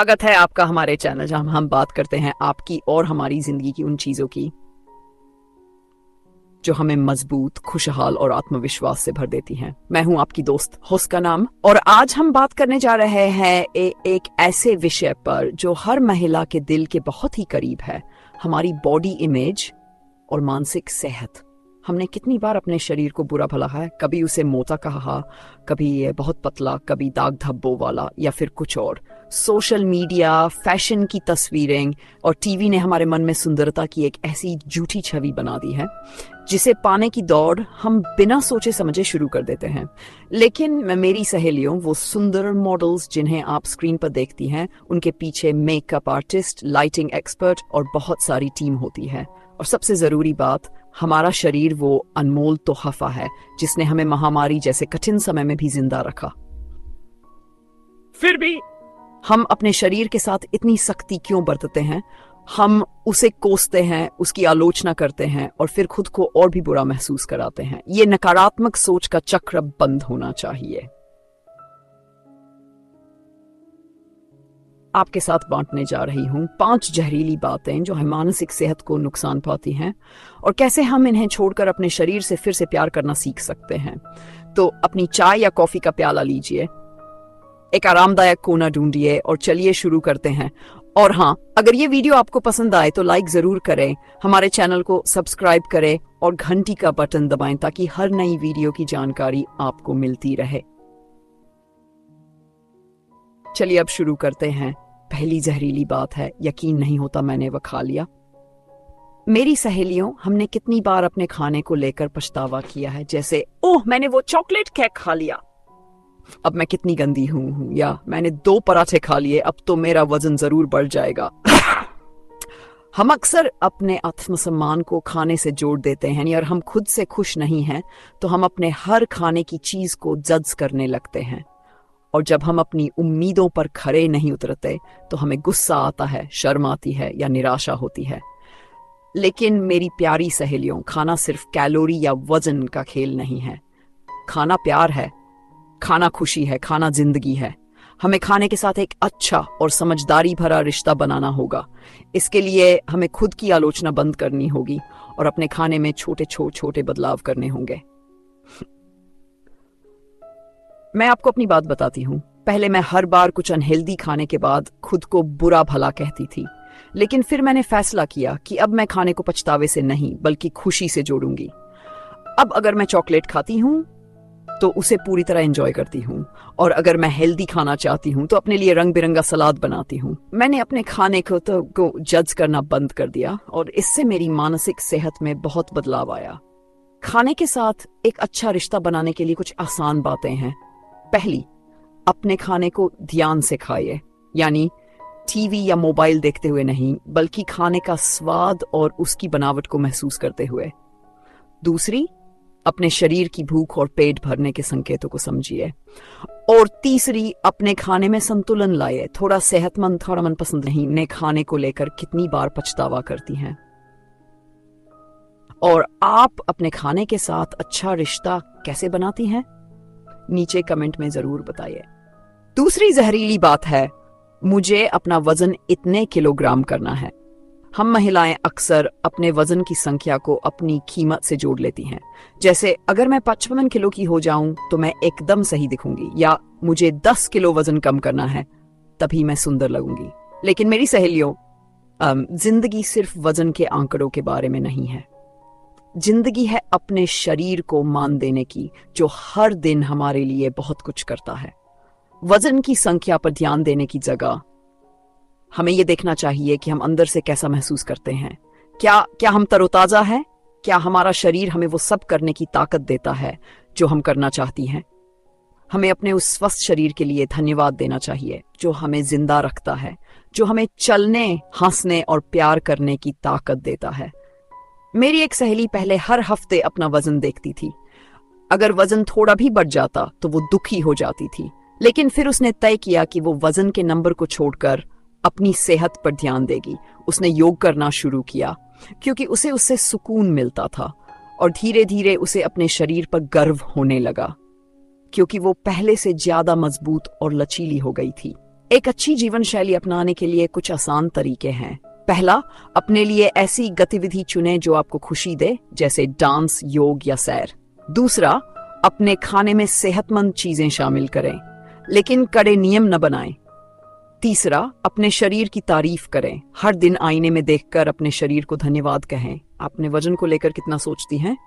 स्वागत है आपका हमारे चैनल जहां हम बात करते हैं आपकी और हमारी जिंदगी की उन चीजों की जो हमें मजबूत, खुशहाल और आत्मविश्वास से भर देती हैं। मैं हूं आपकी दोस्त हुस्का नाम, और आज हम बात करने जा रहे हैं एक ऐसे विषय पर जो हर महिला के दिल के बहुत ही करीब है, हमारी बॉडी इमेज और मानसिक सेहत। हमने कितनी बार अपने शरीर को बुरा भला है, कभी उसे मोटा कहा, कभी ये बहुत पतला, कभी दाग धब्बों वाला या फिर कुछ और। सोशल मीडिया, फैशन की तस्वीरें और टीवी ने हमारे मन में सुंदरता की एक ऐसी झूठी छवि बना दी है जिसे पाने की दौड़ हम बिना सोचे समझे शुरू कर देते हैं। लेकिन मेरी सहेलियों, वो सुंदर मॉडल्स जिन्हें आप स्क्रीन पर देखती हैं, उनके पीछे मेकअप आर्टिस्ट, लाइटिंग एक्सपर्ट और बहुत सारी टीम होती है। और सबसे जरूरी बात, हमारा शरीर वो अनमोल तोहफा है जिसने हमें महामारी जैसे कठिन समय में भी जिंदा रखा। फिर भी हम अपने शरीर के साथ इतनी सख्ती क्यों बरतते हैं? हम उसे कोसते हैं, उसकी आलोचना करते हैं और फिर खुद को और भी बुरा महसूस कराते हैं। ये नकारात्मक सोच का चक्र बंद होना चाहिए। आपके साथ बांटने जा रही हूं 5 जहरीली बातें जो मानसिक सेहत को नुकसान पहुंचाती हैं और कैसे हम इन्हें छोड़कर अपने शरीर से फिर से प्यार करना सीख सकते हैं। तो अपनी चाय या कॉफी का प्याला लीजिए, एक आरामदायक कोना ढूंढिए और चलिए शुरू करते हैं। और हाँ, अगर ये वीडियो आपको पसंद आए तो लाइक जरूर करें, हमारे चैनल को सब्सक्राइब करें और घंटी का बटन दबाएं ताकि हर नई वीडियो की जानकारी आपको मिलती रहे। चलिए अब शुरू करते हैं। पहली जहरीली बात है, यकीन नहीं होता मैंने वो खा लिया। मेरी सहेलियों, हमने कितनी बार अपने खाने को लेकर पछतावा किया है, जैसे ओह मैंने वो चॉकलेट केक खा लिया, अब मैं कितनी गंदी हूं, या मैंने 2 पराठे खा लिए, अब तो मेरा वजन जरूर बढ़ जाएगा। हम अक्सर अपने आत्मसम्मान को खाने से जोड़ देते हैं, और हम खुद से खुश नहीं हैं तो हम अपने हर खाने की चीज को जज करने लगते हैं। और जब हम अपनी उम्मीदों पर खरे नहीं उतरते तो हमें गुस्सा आता है, शर्म आती है या निराशा होती है। लेकिन मेरी प्यारी सहेलियों, खाना सिर्फ कैलोरी या वजन का खेल नहीं है। खाना प्यार है, खाना खुशी है, खाना जिंदगी है। हमें खाने के साथ एक अच्छा और समझदारी भरा रिश्ता बनाना होगा। इसके लिए हमें खुद की आलोचना बंद करनी होगी और अपने खाने में छोटे बदलाव करने होंगे। मैं आपको अपनी बात बताती हूँ। पहले मैं हर बार कुछ अनहेल्दी खाने के बाद खुद को बुरा भला कहती थी, लेकिन फिर मैंने फैसला किया कि अब मैं खाने को पछतावे से नहीं बल्कि खुशी से जोड़ूंगी। अब अगर मैं चॉकलेट खाती हूँ तो उसे पूरी तरह एंजॉय करती हूँ, और अगर मैं हेल्दी खाना चाहती हूँ तो अपने लिए रंग बिरंगा सलाद बनाती हूँ। मैंने अपने खाने को जज करना बंद कर दिया और इससे मेरी मानसिक सेहत में बहुत बदलाव आया। खाने के साथ एक अच्छा रिश्ता बनाने के लिए कुछ आसान बातें हैं। पहली, अपने खाने को ध्यान से खाइए, यानी टीवी या मोबाइल देखते हुए नहीं, बल्कि खाने का स्वाद और उसकी बनावट को महसूस करते हुए। दूसरी, अपने शरीर की भूख और पेट भरने के संकेतों को समझिए। और तीसरी, अपने खाने में संतुलन लाइए। थोड़ा सेहतमंद, थोड़ा मनपसंद नहीं, ने खाने को लेकर कितनी बार पछतावा करती हैं। और आप अपने खाने के साथ अच्छा रिश्ता कैसे बनाती हैं? नीचे कमेंट में जरूर बताइए। दूसरी जहरीली बात है, मुझे अपना वजन इतने किलोग्राम करना है। हम महिलाएं अक्सर अपने वजन की संख्या को अपनी कीमत से जोड़ लेती हैं, जैसे अगर मैं 55 किलो की हो जाऊं तो मैं एकदम सही दिखूंगी, या मुझे 10 किलो वजन कम करना है तभी मैं सुंदर लगूंगी। लेकिन मेरी सहेलियों, जिंदगी सिर्फ वजन के आंकड़ों के बारे में नहीं है। जिंदगी है अपने शरीर को मान देने की, जो हर दिन हमारे लिए बहुत कुछ करता है। वजन की संख्या पर ध्यान देने की जगह हमें यह देखना चाहिए कि हम अंदर से कैसा महसूस करते हैं। क्या हम तरोताजा हैं? क्या हमारा शरीर हमें वो सब करने की ताकत देता है जो हम करना चाहती हैं? हमें अपने उस स्वस्थ शरीर के लिए धन्यवाद देना चाहिए जो हमें जिंदा रखता है, जो हमें चलने, हंसने और प्यार करने की ताकत देता है। मेरी एक सहेली पहले हर हफ्ते अपना वजन देखती थी। अगर वजन थोड़ा भी बढ़ जाता तो वो दुखी हो जाती थी, लेकिन फिर उसने तय किया कि वो वजन के नंबर को छोड़कर अपनी सेहत पर ध्यान देगी। उसने योग करना शुरू किया क्योंकि उसे उससे सुकून मिलता था, और धीरे धीरे उसे अपने शरीर पर गर्व होने लगा क्योंकि वो पहले से ज्यादा मजबूत और लचीली हो गई थी। एक अच्छी जीवन शैली अपनाने के लिए कुछ आसान तरीके हैं। पहला, अपने लिए ऐसी गतिविधि चुनें जो आपको खुशी दे, जैसे डांस, योग या सैर। दूसरा, अपने खाने में सेहतमंद चीजें शामिल करें, लेकिन कड़े नियम न बनाएं। तीसरा, अपने शरीर की तारीफ करें। हर दिन आईने में देखकर अपने शरीर को धन्यवाद कहें। आप अपने वजन को लेकर कितना सोचती हैं?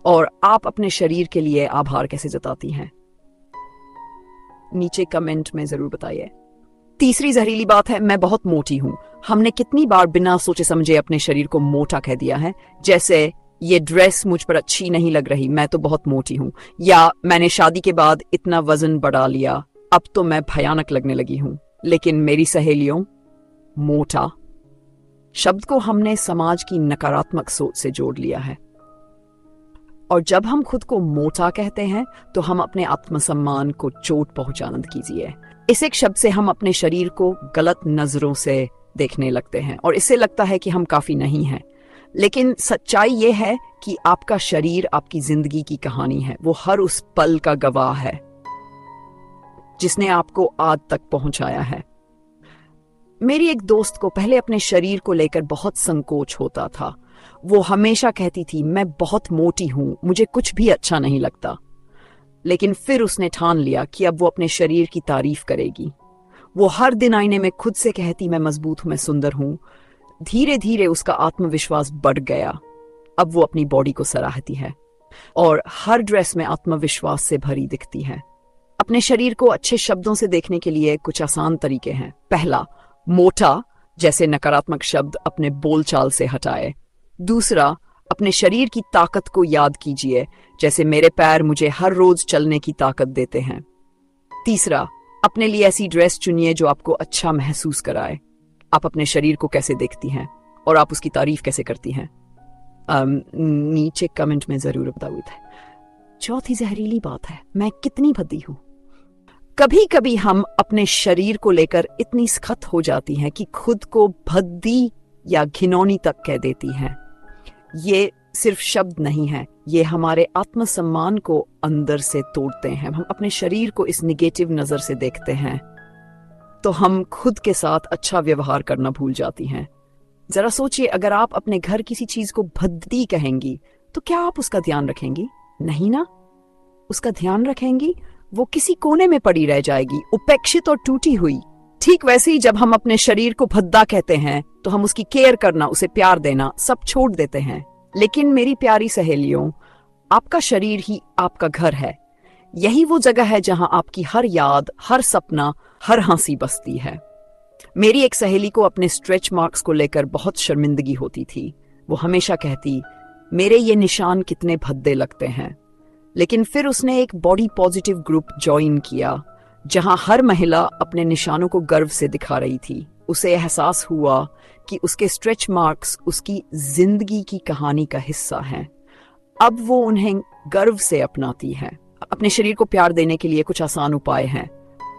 और आप अपने शरीर के लिए आभार कैसे जताती हैं? नीचे कमेंट में जरूर बताइए। तीसरी जहरीली बात है, मैं बहुत मोटी हूं। हमने कितनी बार बिना सोचे समझे अपने शरीर को मोटा कह दिया है, जैसे ये ड्रेस मुझ पर अच्छी नहीं लग रही, मैं तो बहुत मोटी हूं, या मैंने शादी के बाद इतना वजन बढ़ा लिया, अब तो मैं भयानक लगने लगी हूं। लेकिन मेरी सहेलियों, मोटा शब्द को हमने समाज की नकारात्मक सोच से जोड़ लिया है, और जब हम खुद को मोटा कहते हैं तो हम अपने आत्मसम्मान को चोट पहुंचाना कीजिए। इस एक शब्द से हम अपने शरीर को गलत नजरों से देखने लगते हैं और इससे लगता है कि हम काफी नहीं हैं। लेकिन सच्चाई यह है कि आपका शरीर आपकी जिंदगी की कहानी है। वो हर उस पल का गवाह है जिसने आपको आज तक पहुंचाया है। मेरी एक दोस्त को पहले अपने शरीर को लेकर बहुत संकोच होता था। वो हमेशा कहती थी, मैं बहुत मोटी हूं, मुझे कुछ भी अच्छा नहीं लगता। लेकिन फिर उसने ठान लिया कि अब वो अपने शरीर की तारीफ करेगी। वो हर दिन आईने में खुद से कहती, मैं मजबूत हूं, मैं सुंदर हूं। धीरे धीरे उसका आत्मविश्वास बढ़ गया। अब वो अपनी बॉडी को सराहती है और हर ड्रेस में आत्मविश्वास से भरी दिखती है। अपने शरीर को अच्छे शब्दों से देखने के लिए कुछ आसान तरीके हैं। पहला, मोटा जैसे नकारात्मक शब्द अपने बोलचाल से हटाए। दूसरा, अपने शरीर की ताकत को याद कीजिए, जैसे मेरे पैर मुझे हर रोज चलने की ताकत देते हैं। तीसरा, अपने लिए ऐसी ड्रेस चुनिए जो आपको अच्छा महसूस कराए। आप अपने शरीर को कैसे देखती हैं और आप उसकी तारीफ कैसे करती हैं? नीचे कमेंट में जरूर बताइए। चौथी जहरीली बात है, मैं कितनी भद्दी हूं। कभी कभी हम अपने शरीर को लेकर इतनी सख्त हो जाती हैं कि खुद को भद्दी या घिनौनी तक कह देती हैं। ये सिर्फ शब्द नहीं है, ये हमारे आत्मसम्मान को अंदर से तोड़ते हैं। हम अपने शरीर को इस निगेटिव नजर से देखते हैं तो हम खुद के साथ अच्छा व्यवहार करना भूल जाती हैं। जरा सोचिए, अगर आप अपने घर किसी चीज को भद्दी कहेंगी तो क्या आप उसका ध्यान रखेंगी? नहीं ना। उसका ध्यान रखेंगी, वो किसी कोने में पड़ी रह जाएगी, उपेक्षित और टूटी हुई। ठीक वैसे ही जब हम अपने शरीर को भद्दा कहते हैं तो हम उसकी केयर करना, उसे प्यार देना सब छोड़ देते हैं। लेकिन मेरी प्यारी सहेलियों, आपका शरीर ही आपका घर है। यही वो जगह है जहां आपकी हर याद, हर सपना, हर हंसी बसती है। मेरी एक सहेली को अपने स्ट्रेच मार्क्स को लेकर बहुत शर्मिंदगी होती थी। वो हमेशा कहती, मेरे ये निशान कितने भद्दे लगते हैं। लेकिन फिर उसने एक बॉडी पॉजिटिव ग्रुप ज्वाइन किया जहां हर महिला अपने निशानों को गर्व से दिखा रही थी। उसे एहसास हुआ कि उसके स्ट्रेच मार्क्स उसकी जिंदगी की कहानी का हिस्सा हैं। अब वो उन्हें गर्व से अपनाती है। अपने शरीर को प्यार देने के लिए कुछ आसान उपाय हैं।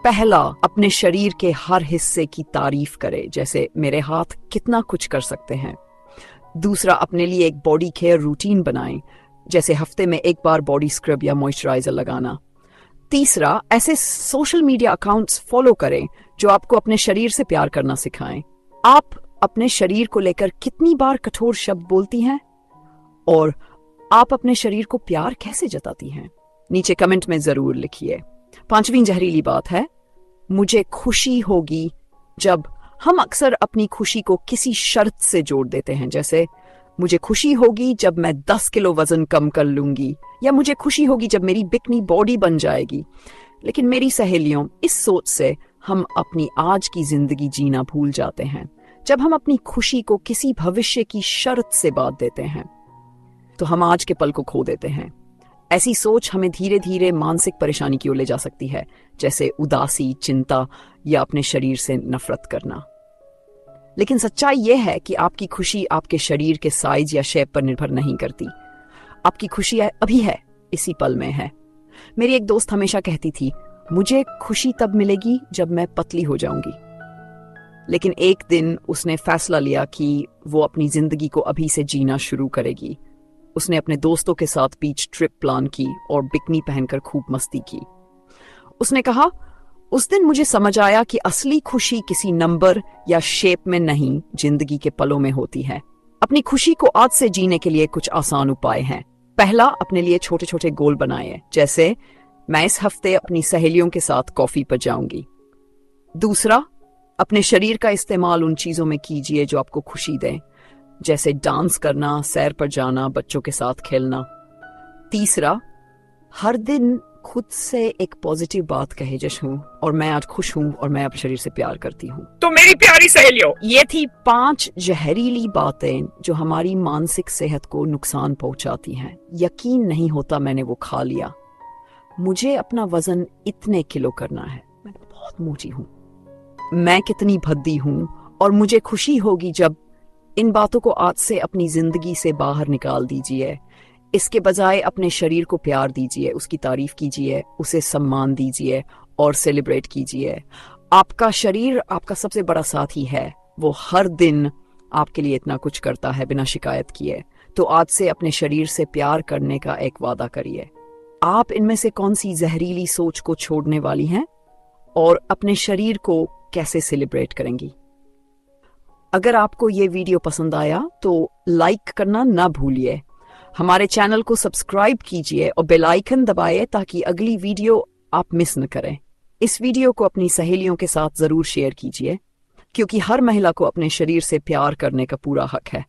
पहला, अपने शरीर के हर हिस्से की तारीफ करें, जैसे मेरे हाथ कितना कुछ कर सकते हैं। दूसरा, अपने लिए एक बॉडी केयर रूटीन बनाएं, जैसे हफ्ते में एक बार बॉडी स्क्रब या मॉइस्चराइजर लगाना। तीसरा, ऐसे सोशल मीडिया अकाउंट्स फॉलो करें जो आपको अपने शरीर से प्यार करना सिखाएं। आप अपने शरीर को लेकर कितनी बार कठोर शब्द बोलती हैं और आप अपने शरीर को प्यार कैसे जताती हैं? नीचे कमेंट में जरूर लिखिए। पांचवी जहरीली बात है, मुझे खुशी होगी जब। हम अक्सर अपनी खुशी को किसी शर्त से जोड़ देते हैं, जैसे मुझे खुशी होगी जब मैं 10 किलो वजन कम कर लूंगी, या मुझे खुशी होगी जब मेरी बिकनी बॉडी बन जाएगी। लेकिन मेरी सहेलियों, इस सोच से हम अपनी आज की जिंदगी जीना भूल जाते हैं। जब हम अपनी खुशी को किसी भविष्य की शर्त से बांध देते हैं तो हम आज के पल को खो देते हैं। ऐसी सोच हमें धीरे धीरे मानसिक परेशानी की ओर ले जा सकती है, जैसे उदासी, चिंता या अपने शरीर से नफरत करना। लेकिन सच्चाई यह है कि आपकी खुशी आपके शरीर के साइज या शेप पर निर्भर नहीं करती। आपकी खुशी अभी है, इसी पल में है। मेरी एक दोस्त हमेशा कहती थी, मुझे खुशी तब मिलेगी जब मैं पतली हो जाऊंगी। लेकिन एक दिन उसने फैसला लिया कि वो अपनी जिंदगी को अभी से जीना शुरू करेगी। उसने अपने दोस्तों के साथ बीच ट्रिप प्लान की और बिकनी पहनकर खूब मस्ती की। उसने कहा, उस दिन मुझे समझ आया कि असली खुशी किसी नंबर या शेप में नहीं, जिंदगी के पलों में होती है। अपनी खुशी को आज से जीने के लिए कुछ आसान उपाय हैं। पहला, अपने लिए छोटे छोटे गोल बनाए, जैसे मैं इस हफ्ते अपनी सहेलियों के साथ कॉफी पर जाऊंगी। दूसरा, अपने शरीर का इस्तेमाल उन चीजों में कीजिए जो आपको खुशी दें, जैसे डांस करना, सैर पर जाना, बच्चों के साथ खेलना। तीसरा, हर दिन खुद से एक पॉजिटिव बात कहे, जैसे और मैं आज खुश हूं और मैं अपने शरीर से प्यार करती हूँ। तो मेरी प्यारी सहेलियों, ये थी 5 जहरीली बातें जो हमारी मानसिक सेहत को नुकसान पहुंचाती हैं। यकीन नहीं होता मैंने वो खा लिया। मुझे अपना वजन इतने किलो करना है, मैं बहुत मोटी हूं, मैं कितनी भद्दी हूं, और मुझे खुशी होगी जब इन बातों को आज से अपनी जिंदगी से बाहर निकाल दीजिए। इसके बजाय अपने शरीर को प्यार दीजिए, उसकी तारीफ कीजिए, उसे सम्मान दीजिए और सेलिब्रेट कीजिए। आपका शरीर आपका सबसे बड़ा साथी है, वो हर दिन आपके लिए इतना कुछ करता है बिना शिकायत किए। तो आज से अपने शरीर से प्यार करने का एक वादा करिए। आप इनमें से कौन सी जहरीली सोच को छोड़ने वाली हैं और अपने शरीर को कैसे सेलिब्रेट करेंगी? अगर आपको ये वीडियो पसंद आया तो लाइक करना ना भूलिए। हमारे चैनल को सब्सक्राइब कीजिए और बेल आइकन दबाइए ताकि अगली वीडियो आप मिस न करें। इस वीडियो को अपनी सहेलियों के साथ जरूर शेयर कीजिए, क्योंकि हर महिला को अपने शरीर से प्यार करने का पूरा हक है।